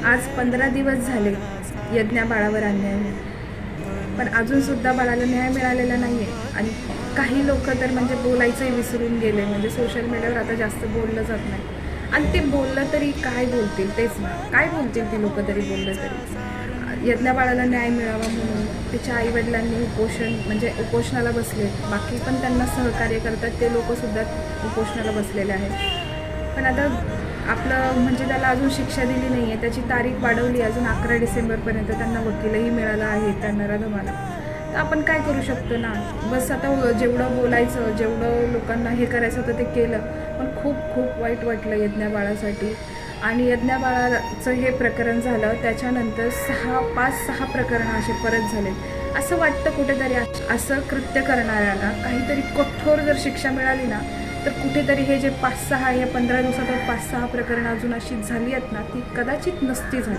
आज 15 दिवस झाले यज्ञा बाळावर अन्याय होऊन. पण अजूनसुद्धा बाळाला न्याय मिळालेला नाही आहे. आणि काही लोक तर म्हणजे बोलायचंही विसरून गेले. म्हणजे सोशल मीडियावर आता जास्त बोललं जात नाही. आणि ते बोललं तरी काय बोलतील, तेच ना, काय बोलतील ते लोक तरी बोललं तरी. यज्ञा बाळाला न्याय मिळावा म्हणून तिच्या आईवडिलांनी उपोषणाला बसले. बाकी पण त्यांना सहकार्य करतात ते लोकसुद्धा उपोषणाला बसलेले आहेत. पण आता आपलं म्हणजे त्याला अजून शिक्षा दिली नाही आहे. त्याची तारीख वाढवली अजून 11 डिसेंबरपर्यंत. त्यांना वकीलही मिळाला आहे त्या नराधमाला. तर आपण काय करू शकतो ना. बस आता जेवढं बोलायचं, जेवढं लोकांना हे करायचं होतं ते केलं. पण खूप खूप वाईट वाटलं यज्ञा बाळासाठी. आणि यज्ञा बाळाचं हे प्रकरण झालं त्याच्यानंतर 5-6 प्रकरणं असे परत झाले. असं वाटतं कुठेतरी असं कृत्य करणाऱ्याला काहीतरी कठोर जर शिक्षा मिळाली ना, तर कुठेतरी हे जे 5-6 या 15 दिवसात 5-6 प्रकरणं अजून अशी झाली आहेत ना, ती कदाचित नसती झाली.